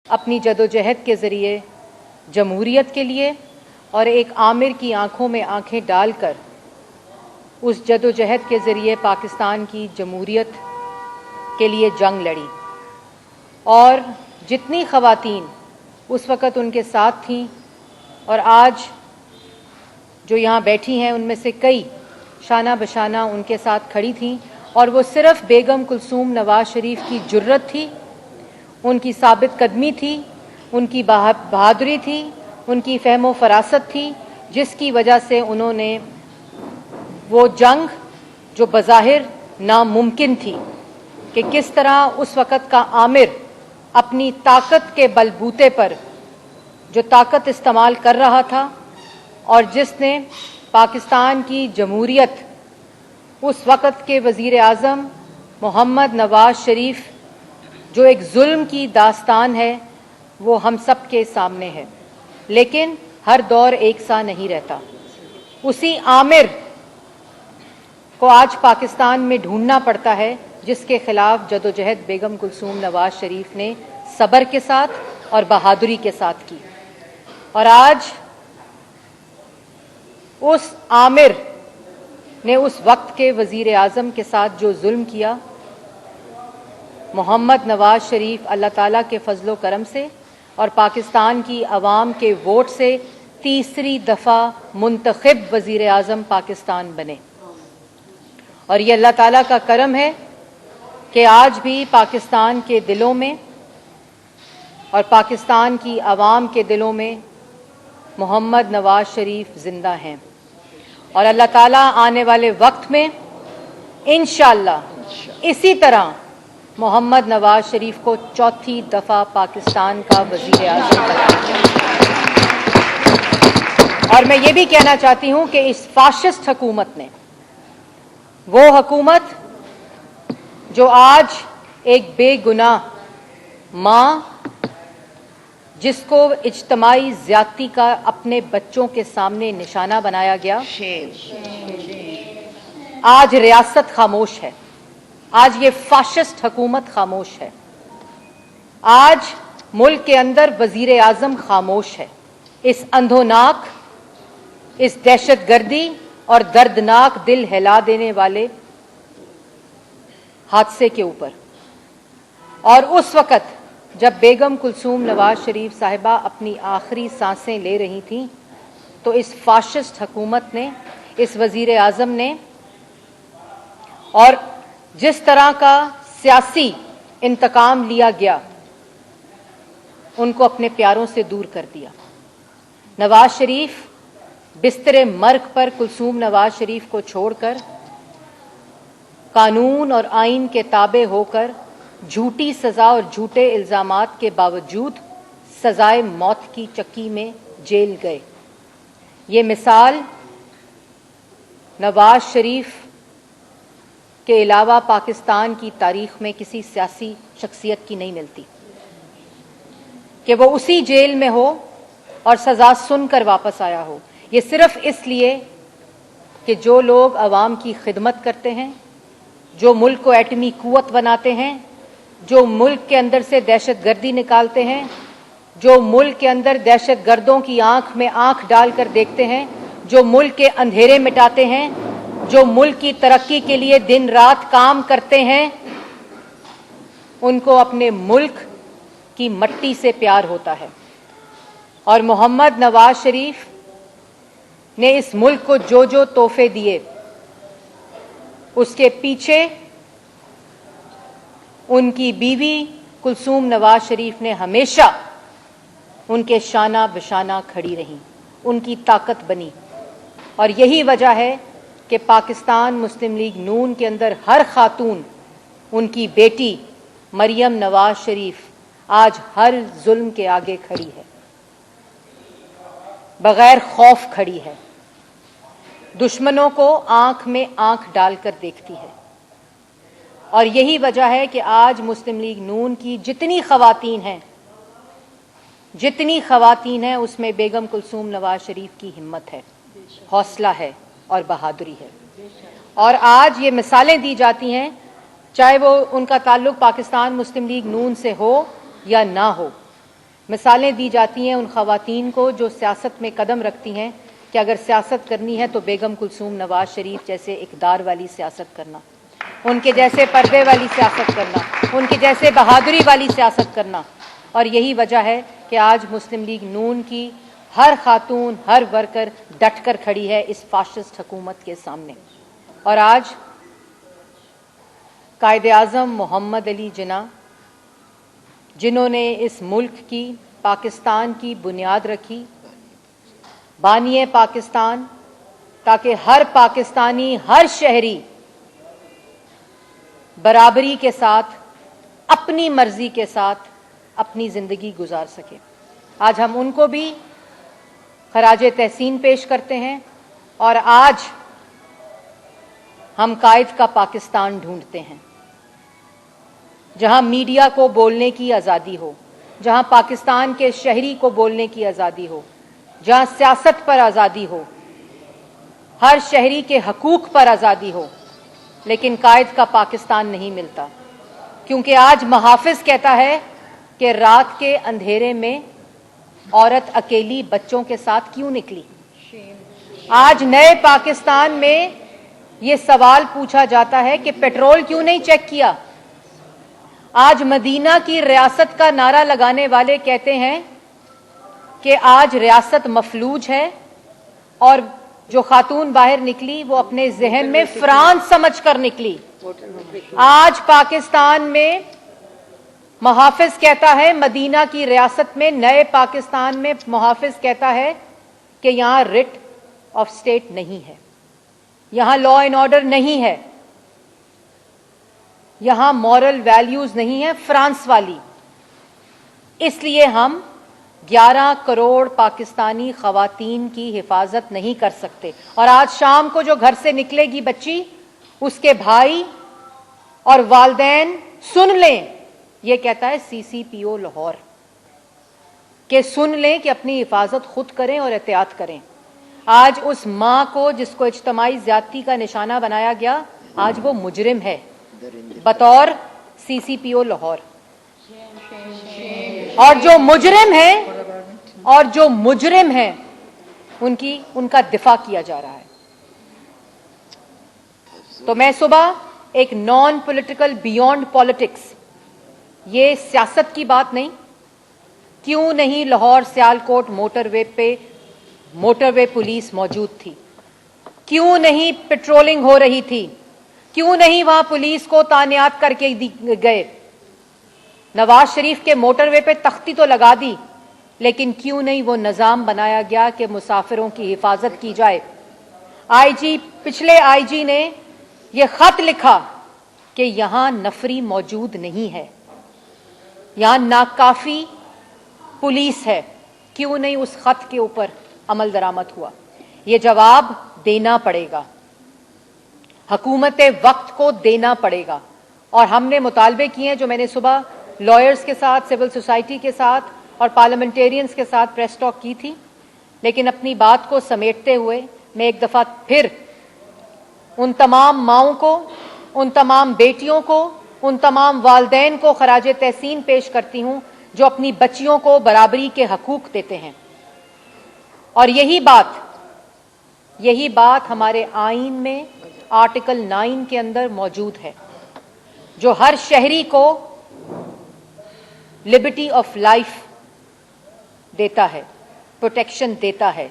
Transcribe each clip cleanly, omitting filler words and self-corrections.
अपनी जदोजहद के ज़रिए जमहूरियत के लिए और एक आमिर की आंखों में आंखें डालकर उस जदोजहद के ज़रिए पाकिस्तान की जमहूरियत के लिए जंग लड़ी। और जितनी ख़वातीन उस वक़्त उनके साथ थीं और आज जो यहाँ बैठी हैं उनमें से कई शाना बशाना उनके साथ खड़ी थीं, और वो सिर्फ़ बेगम कुलसूम नवाज़ शरीफ की जुर्रत थी, उनकी साबित कदमी थी, उनकी बहादुरी थी, उनकी फ़हम व फ़रासत थी, जिसकी वजह से उन्होंने वो जंग जो बज़ाहिर नामुमकिन थी कि किस तरह उस वक़्त का आमिर अपनी ताकत के बलबूते पर जो ताकत इस्तेमाल कर रहा था और जिसने पाकिस्तान की जमहूरियत उस वक़्त के वज़ीर आज़म मोहम्मद नवाज़ शरीफ जो एक जुल्म की दास्तान है वो हम सब के सामने है। लेकिन हर दौर एक सा नहीं रहता। उसी आमिर को आज पाकिस्तान में ढूंढना पड़ता है जिसके खिलाफ जदोजहद बेगम कुलसूम नवाज़ शरीफ ने सब्र के साथ और बहादुरी के साथ की। और आज उस आमिर ने उस वक्त के वज़ीर आज़म के साथ जो जुल्म किया, मोहम्मद नवाज़ शरीफ अल्लाह ताला के फजलो करम से और पाकिस्तान की आवाम के वोट से तीसरी दफ़ा मुंतखब वज़ीर आज़म पाकिस्तान बने। और ये अल्लाह ताला का करम है कि आज भी पाकिस्तान के दिलों में और पाकिस्तान की आवाम के दिलों में मोहम्मद नवाज़ शरीफ ज़िंदा हैं। और अल्लाह ताला आने वाले वक्त में इंशाअल्लाह इसी तरह मोहम्मद नवाज़ शरीफ को चौथी दफ़ा पाकिस्तान का वज़ीर आज़म बनाएंगे। और मैं ये भी कहना चाहती हूँ कि इस फाशिस्ट हुकूमत ने, वो हुकूमत जो आज एक बेगुनाह माँ जिसको इज्तमाई ज़्यादती का अपने बच्चों के सामने निशाना बनाया गया, आज रियासत खामोश है। आज ये फाशिस्ट हुकूमत खामोश है। आज मुल्क के अंदर वज़ीर आज़म खामोश है। इस अंधोनाक, इस दहशतगर्दी और दर्दनाक दिल हिला देने वाले हादसे के ऊपर। और उस वक़्त जब बेगम कुलसूम नवाज़ शरीफ साहिबा अपनी आखिरी सांसें ले रही थीं, तो इस फाशिस्ट हुकूमत ने, इस वज़ीर आज़म ने, और जिस तरह का सियासी इंतकाम लिया गया, उनको अपने प्यारों से दूर कर दिया। नवाज़ शरीफ बिस्तरे मर्ग पर कुलसूम नवाज़ शरीफ को छोड़कर कानून और आइन के ताबे होकर झूठी सज़ा और झूठे इल्ज़ामात के बावजूद सज़ाए मौत की चक्की में जेल गए। ये मिसाल नवाज़ शरीफ के अलावा पाकिस्तान की तारीख में किसी सियासी शख्सियत की नहीं मिलती कि वो उसी जेल में हो और सज़ा सुनकर वापस आया हो। ये सिर्फ इसलिए कि जो लोग आवाम की खिदमत करते हैं, जो मुल्क को एटमी कुव्वत बनाते हैं, जो मुल्क के अंदर से दहशतगर्दी निकालते हैं, जो मुल्क के अंदर दहशतगर्दों की आंख में आंख डालकर देखते हैं, जो मुल्क के अंधेरे मिटाते हैं, जो मुल्क की तरक्की के लिए दिन रात काम करते हैं, उनको अपने मुल्क की मट्टी से प्यार होता है। और मोहम्मद नवाज़ शरीफ ने इस मुल्क को जो जो तोहफे दिए, उसके पीछे उनकी बीवी कुलसूम नवाज़ शरीफ ने हमेशा उनके शाना बशाना खड़ी रहीं, उनकी ताकत बनी। और यही वजह है कि पाकिस्तान मुस्लिम लीग नून के अंदर हर खातून उनकी बेटी मरियम नवाज़ शरीफ आज हर जुल्म के आगे खड़ी है, बगैर खौफ खड़ी है, दुश्मनों को आंख में आंख डालकर देखती है। और यही वजह है कि आज मुस्लिम लीग नून की जितनी ख़वातीन हैं उसमें बेगम कुलसूम नवाज़ शरीफ की हिम्मत है, हौसला है और बहादुरी है। और आज ये मिसालें दी जाती हैं, चाहे वो उनका ताल्लुक़ पाकिस्तान मुस्लिम लीग नून से हो या ना हो, मिसालें दी जाती हैं उन ख़वातीन को जो सियासत में कदम रखती हैं कि अगर सियासत करनी है तो बेगम कुलसूम नवाज शरीफ जैसे इक़दार वाली सियासत करना, उनके जैसे पर्दे वाली सियासत करना, उनके जैसे बहादुरी वाली सियासत करना। और यही वजह है कि आज मुस्लिम लीग नून की हर खातून, हर वर्कर डट कर खड़ी है इस फाशिस्ट हुकूमत के सामने। और आज कायदे आज़म मोहम्मद अली जिन्ना, जिन्होंने इस मुल्क की, पाकिस्तान की बुनियाद रखी, बानिए पाकिस्तान, ताकि हर पाकिस्तानी, हर शहरी बराबरी के साथ, अपनी मर्जी के साथ अपनी ज़िंदगी गुजार सके। आज हम उनको भी खराजे तहसीन पेश करते हैं और आज हम कायद का पाकिस्तान ढूंढते हैं, जहां मीडिया को बोलने की आज़ादी हो, जहां पाकिस्तान के शहरी को बोलने की आज़ादी हो, जहां सियासत पर आज़ादी हो, हर शहरी के हकूक़ पर आज़ादी हो। लेकिन कायद का पाकिस्तान नहीं मिलता, क्योंकि आज मुहाफ़िज़ कहता है कि रात के अंधेरे में औरत अकेली बच्चों के साथ क्यों निकली। आज नए पाकिस्तान में ये सवाल पूछा जाता है कि पेट्रोल क्यों नहीं चेक किया। आज मदीना की रियासत का नारा लगाने वाले कहते हैं कि आज रियासत मफलूज है, और जो खातून बाहर निकली वो अपने जहन में फ्रांस समझकर निकली। आज पाकिस्तान में मुहाफ़िज़ कहता है, मदीना की रियासत में, नए पाकिस्तान में मुहाफ़िज़ कहता है कि यहाँ रिट ऑफ स्टेट नहीं है, यहाँ लॉ एंड ऑर्डर नहीं है, यहाँ मॉरल वैल्यूज नहीं है फ्रांस वाली। इसलिए हम 11 करोड़ पाकिस्तानी ख़वातीन की हिफाजत नहीं कर सकते। और आज शाम को जो घर से निकलेगी बच्ची, उसके भाई और वालदैन सुन लें, ये कहता है CCPO लाहौर, के सुन लें कि अपनी हिफाजत खुद करें और एहतियात करें। आज उस माँ को जिसको इज्तमाई ज़्यादती का निशाना बनाया गया, आज वो मुजरिम है बतौर CCPO लाहौर। और जो मुजरिम है उनका दिफा किया जा रहा है। तो मैं सुबह एक नॉन पॉलिटिकल, बियॉन्ड पॉलिटिक्स, ये सियासत की बात नहीं, क्यों नहीं लाहौर सियालकोट मोटरवे पुलिस मौजूद थी, क्यों नहीं पेट्रोलिंग हो रही थी, क्यों नहीं वहां पुलिस को तानियात करके गए। नवाज शरीफ के मोटरवे पे तख्ती तो लगा दी, लेकिन क्यों नहीं वो निज़ाम बनाया गया कि मुसाफिरों की हिफाजत की जाए। पिछले आईजी ने ये खत लिखा कि यहां नफरी मौजूद नहीं है, यहां नाकाफी पुलिस है, क्यों नहीं उस खत के ऊपर अमल दरामद हुआ। ये जवाब देना पड़ेगा, हुकूमत वक्त को देना पड़ेगा। और हमने मुतालबे किए हैं, जो मैंने सुबह लॉयर्स के साथ, सिविल सोसाइटी के साथ और पार्लियामेंटेरियंस के साथ प्रेस टॉक की थी। लेकिन अपनी बात को समेटते हुए मैं एक दफ़ा फिर उन तमाम माओं को, उन तमाम बेटियों को, उन तमाम वालदैन को खराजे तहसीन पेश करती हूं जो अपनी बच्चियों को बराबरी के हकूक देते हैं। और यही बात हमारे आईन में आर्टिकल 9 के अंदर मौजूद है, जो हर शहरी को लिबर्टी ऑफ लाइफ देता है, प्रोटेक्शन देता है।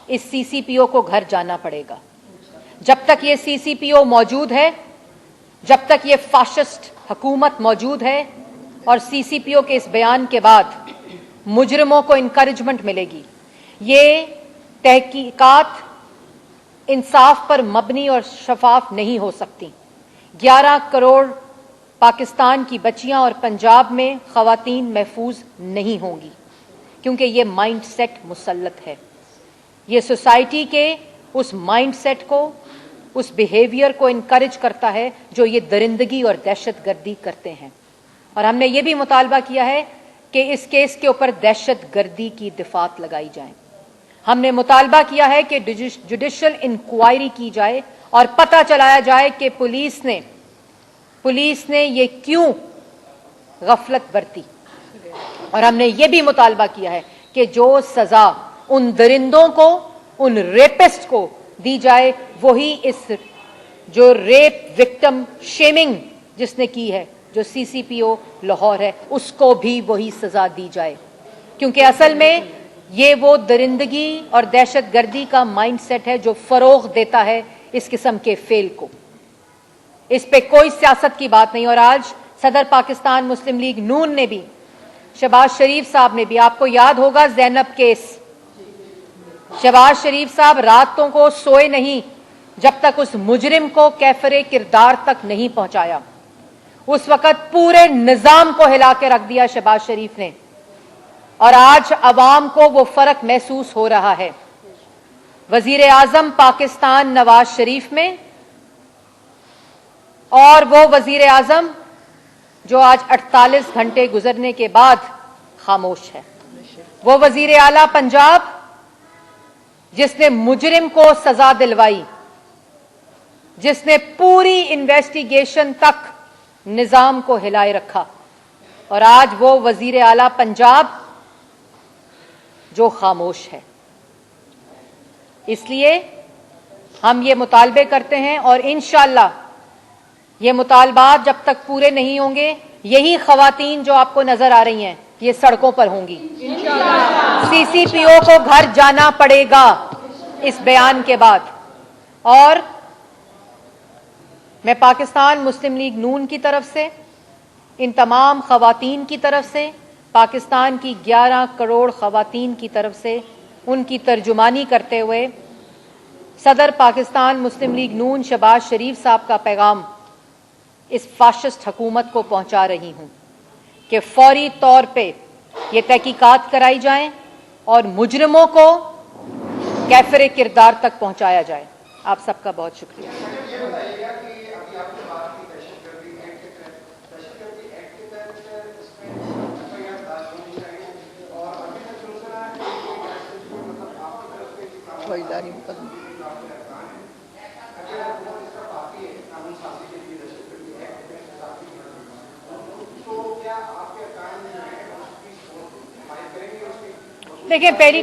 इस CCPO को घर जाना पड़ेगा। जब तक ये CCPO मौजूद है, जब तक ये फाशिस्ट हुकूमत मौजूद है, और CCPO के इस बयान के बाद मुजरिमों को इनकरेजमेंट मिलेगी। ये तहकीकात इंसाफ पर मबनी और शफाफ नहीं हो सकती। 11 करोड़ पाकिस्तान की बच्चियां और पंजाब में ख़वातीन महफूज नहीं होंगी, क्योंकि ये माइंड सेट मुसल्लत है। ये सोसाइटी के उस माइंड सेट को, उस बिहेवियर को इनकरेज करता है जो ये दरिंदगी और दहशतगर्दी करते हैं। और हमने ये भी मुतालबा किया है कि इस केस के ऊपर दहशतगर्दी की दिफात लगाई जाए। हमने मुतालबा किया है कि जुडिशल इंक्वायरी की जाए और पता चलाया जाए कि पुलिस ने ये क्यों गफलत बरती। और हमने ये भी मुतालबा किया है कि जो सजा उन दरिंदों को, उन रेपिस्ट को दी जाए, वही इस जो रेप विक्टिम शेमिंग जिसने की है, जो सीसीपीओ लाहौर है, उसको भी वही सजा दी जाए। क्योंकि असल में ये वो दरिंदगी और दहशतगर्दी का माइंडसेट है जो फरोग देता है इस किस्म के फेल को। इस पे कोई सियासत की बात नहीं। और आज सदर पाकिस्तान मुस्लिम लीग नून ने भी, शहबाज शरीफ साहब ने भी, आपको याद होगा ज़ैनब केस, शहबाज शरीफ साहब रातों को सोए नहीं जब तक उस मुजरिम को कैफरे किरदार तक नहीं पहुंचाया। उस वक्त पूरे निजाम को हिला के रख दिया शहबाज शरीफ ने, और आज अवाम को वो फर्क महसूस हो रहा है। वजीर आजम पाकिस्तान नवाज शरीफ में, और वो वजीर आजम जो आज 48 घंटे गुजरने के बाद खामोश है। वो वजीर आला पंजाब जिसने मुजरिम को सजा दिलवाई, जिसने पूरी इन्वेस्टिगेशन तक निजाम को हिलाए रखा, और आज वो वजीर आला पंजाब जो खामोश है। इसलिए हम ये मुतालबे करते हैं, और इंशाअल्लाह ये मुतालबात जब तक पूरे नहीं होंगे, यही खवातीन जो आपको नजर आ रही हैं ये सड़कों पर होंगी। सीसीपीओ को घर जाना पड़ेगा इस बयान के बाद। और मैं पाकिस्तान मुस्लिम लीग नून की तरफ से, इन तमाम खवातीन की तरफ से, पाकिस्तान की 11 करोड़ खवातीन की तरफ से, उनकी तर्जुमानी करते हुए सदर पाकिस्तान मुस्लिम लीग नून शहबाज शरीफ साहब का पैगाम इस फाशिस्ट हुकूमत को पहुंचा रही हूं कि फौरी तौर पे ये तहकीकात कराई जाएं और मुजरिमों को कैफरे किरदार तक पहुंचाया जाए। आप सबका बहुत शुक्रिया। देखिए, पहली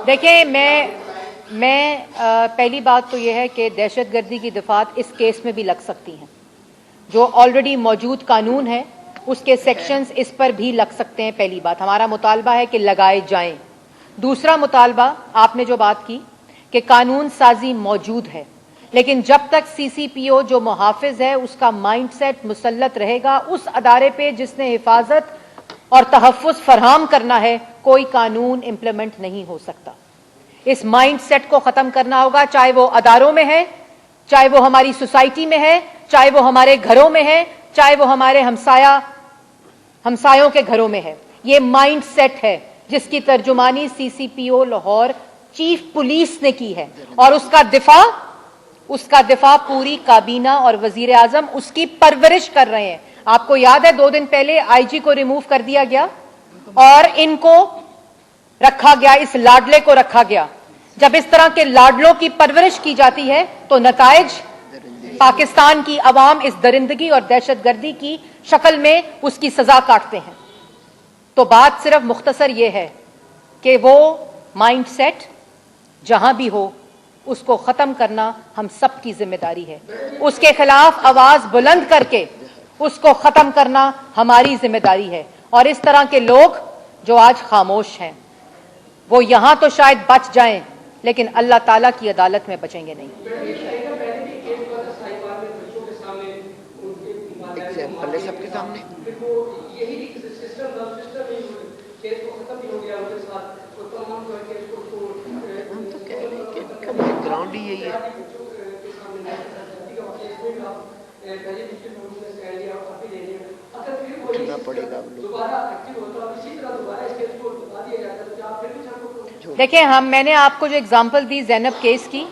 देखिए मैं पहली बात तो यह है कि दहशतगर्दी की दफात इस केस में भी लग सकती हैं। जो ऑलरेडी मौजूद कानून है उसके सेक्शंस इस पर भी लग सकते हैं। पहली बात, हमारा मुतालबा है कि लगाए जाएं। दूसरा मुतालबा, आपने जो बात की कि कानून साजी मौजूद है, लेकिन जब तक सीसीपीओ जो मुहाफिज है उसका माइंडसेट मुसल्लत रहेगा उस अदारे पे जिसने हिफाजत और तहफ़्फ़ुज़ फरहम करना है, कोई कानून इंप्लीमेंट नहीं हो सकता। इस माइंडसेट को खत्म करना होगा, चाहे वो अदारों में है, चाहे वो हमारी सोसाइटी में है, चाहे वो हमारे घरों में है, चाहे वो हमारे हमसायों के घरों में है। ये माइंडसेट है जिसकी तर्जुमानी सीसीपीओ लाहौर चीफ पुलिस ने की है, और उसका दिफा पूरी काबीना और वजीर आजम उसकी परवरिश कर रहे हैं। आपको याद है 2 दिन पहले आईजी को रिमूव कर दिया गया और इनको रखा गया, इस लाडले को रखा गया। जब इस तरह के लाडलों की परवरिश की जाती है तो नताइज पाकिस्तान की अवाम इस दरिंदगी और दहशतगर्दी की शक्ल में उसकी सजा काटते हैं। तो बात सिर्फ मुख्तसर यह है कि वो माइंडसेट जहां भी हो उसको खत्म करना हम सब की जिम्मेदारी है। उसके खिलाफ आवाज बुलंद करके उसको खत्म करना हमारी जिम्मेदारी है। और इस तरह के लोग जो आज खामोश हैं वो यहां तो शायद बच जाएं, लेकिन अल्लाह ताला की अदालत में बचेंगे नहीं। सबके सामने हम तो कह रहे हैं कि ग्राउंड ही यही है। उठना पड़ेगा। देखिए, मैंने आपको जो एग्जांपल दी ज़ैनब केस की,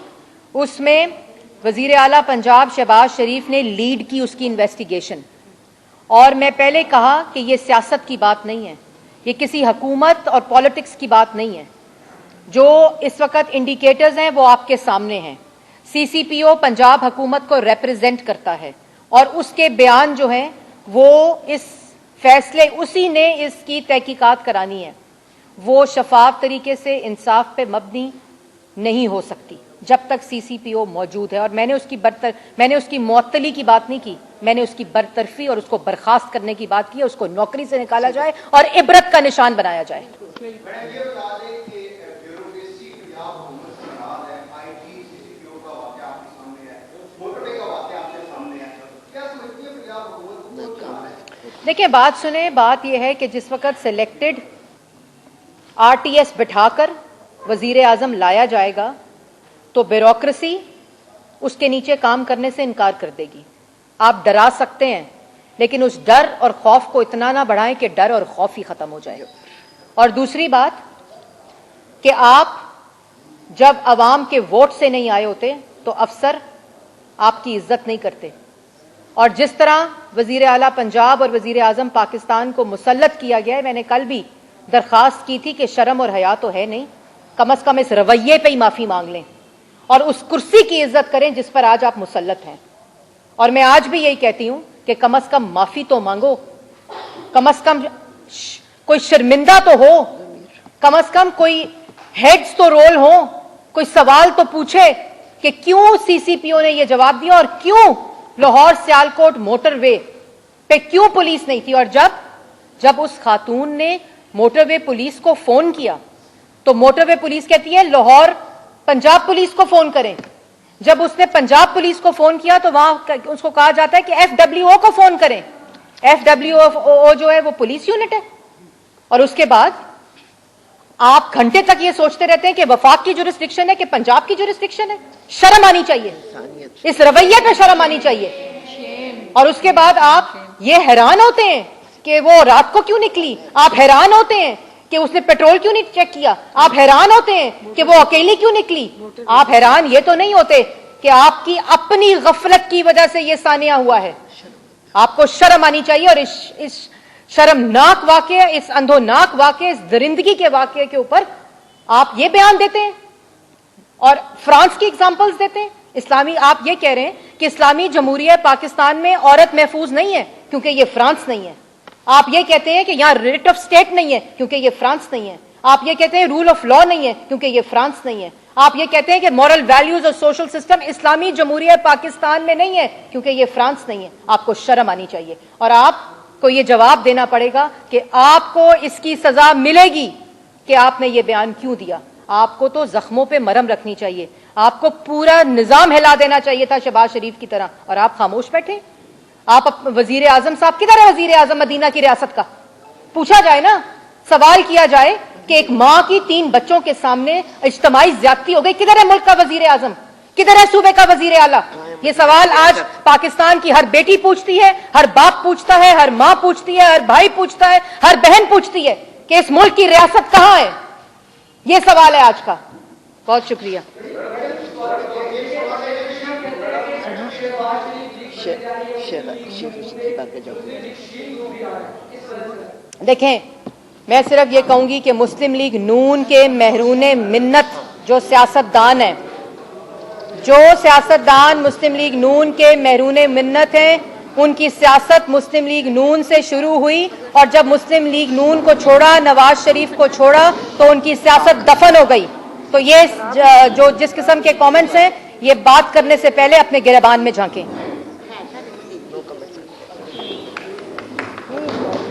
उसमें वजीर आला पंजाब शहबाज शरीफ ने लीड की उसकी इन्वेस्टिगेशन। और मैं पहले कहा कि ये सियासत की बात नहीं है, ये किसी हुकूमत और पॉलिटिक्स की बात नहीं है। जो इस वक्त इंडिकेटर्स हैं वो आपके सामने हैं। सीसीपीओ पंजाब हुकूमत को रिप्रेजेंट करता है और उसके बयान जो हैं वो इस फैसले, उसी ने इसकी तहकीकात करानी है, वो शफाफ तरीके से इंसाफ पे मबनी नहीं हो सकती जब तक सीसीपीओ मौजूद है। और मैंने उसकी मुअत्तली की बात नहीं की, मैंने उसकी बरतरफी और उसको बर्खास्त करने की बात की है। उसको नौकरी से निकाला जाए और इबरत का निशान बनाया जाए। देखिए, बात सुने, बात यह है कि जिस वक्त सिलेक्टेड आरटीएस बिठाकर वजीर आजम लाया जाएगा तो ब्यूरोक्रेसी उसके नीचे काम करने से इनकार कर देगी। आप डरा सकते हैं, लेकिन उस डर और खौफ को इतना ना बढ़ाएं कि डर और खौफ ही खत्म हो जाए। और दूसरी बात कि आप जब अवाम के वोट से नहीं आए होते तो अफसर आपकी इज्जत नहीं करते। और जिस तरह वजीर आला पंजाब और वजीर आजम पाकिस्तान को मुसल्लत किया गया है, मैंने कल भी दरखास्त की थी कि शर्म और हया तो है नहीं, कम से कम इस रवैये पे ही माफी मांग लें और उस कुर्सी की इज्जत करें जिस पर आज आप मुसल्लत हैं। और मैं आज भी यही कहती हूं कि कम से कम माफी तो मांगो, कम से कम कोई शर्मिंदा तो हो, कम से कम कोई हेड्स तो रोल हो, कोई सवाल तो पूछे कि क्यों सीसीपीओ ने यह जवाब दिया और क्यों लाहौर सियालकोट मोटरवे पे क्यों पुलिस नहीं थी। और जब उस खातून ने मोटरवे पुलिस को फोन किया तो मोटरवे पुलिस कहती है लाहौर पंजाब पुलिस को फोन करें। जब उसने पंजाब पुलिस को फोन किया तो वहां उसको कहा जाता है कि एफडब्ल्यूओ को फोन करें। एफडब्ल्यूओ जो है वो पुलिस यूनिट है। और उसके बाद आप घंटे तक ये सोचते रहते हैं कि वफाक की जुरिस्डिक्शन है कि पंजाब की जुरिस्डिक्शन है। शर्म आनी चाहिए, इस रवैये पे शर्म आनी चाहिए। और उसके बाद आप ये हैरान होते हैं कि वो रात को क्यों निकली, आप हैरान होते हैं कि उसने पेट्रोल क्यों नहीं चेक किया, आप हैरान होते हैं कि वो अकेली क्यों निकली। आप हैरान ये तो नहीं होते कि आपकी अपनी गफलत की वजह से ये सानिया हुआ है। आपको शर्म आनी चाहिए। और इस शर्मनाक वाकये, इस अंधोनाक वाकये, इस दरिंदगी के वाकये के ऊपर आप ये बयान देते हैं और फ्रांस की एग्जांपल्स देते हैं। इस्लामी, आप ये कह रहे हैं कि इस्लामी जमहूरियत पाकिस्तान में औरत महफूज नहीं है क्योंकि ये फ्रांस नहीं है। आप ये कहते हैं कि यहां रिट ऑफ स्टेट नहीं है क्योंकि ये फ्रांस नहीं है। आप ये कहते हैं रूल ऑफ लॉ नहीं है क्योंकि ये फ्रांस नहीं है। आप ये कहते हैं कि मॉरल वैल्यूज और सोशल सिस्टम इस्लामी जमहूरियत पाकिस्तान में नहीं है क्योंकि ये फ्रांस नहीं है। आपको शर्म आनी चाहिए और आपको ये जवाब देना पड़ेगा कि आपको इसकी सजा मिलेगी कि आपने ये बयान क्यों दिया। आपको तो जख्मों पे मरहम रखनी चाहिए, आपको पूरा निजाम हिला देना चाहिए था शहबाज शरीफ की तरह, और आप खामोश बैठे। आप वजीर आजम साहब, किधर है वजीर आजम मदीना की रियासत का? पूछा जाए ना, सवाल किया जाए कि एक मां की 3 बच्चों के सामने इज्तिमाई ज्यादती हो गई, किधर है मुल्क का वजीर आजम, किधर है सूबे का वजीर आला? ये सवाल आज पाकिस्तान की हर बेटी पूछती है, हर बाप पूछता है, हर मां पूछती है, हर भाई पूछता है, हर बहन पूछती है कि इस मुल्क की रियासत कहां है। ये सवाल है आज का। बहुत शुक्रिया। देखें, मैं सिर्फ ये कहूंगी कि मुस्लिम लीग नून के महरूने मिन्नत जो सियासतदान हैं, जो सियासतदान मुस्लिम लीग नून के महरूने मिन्नत हैं, उनकी सियासत मुस्लिम लीग नून से शुरू हुई और जब मुस्लिम लीग नून को छोड़ा, नवाज शरीफ को छोड़ा, तो उनकी सियासत दफन हो गई। तो ये जो जिस किस्म के कमेंट्स हैं, ये बात करने से पहले अपने गिरबान में झांकें।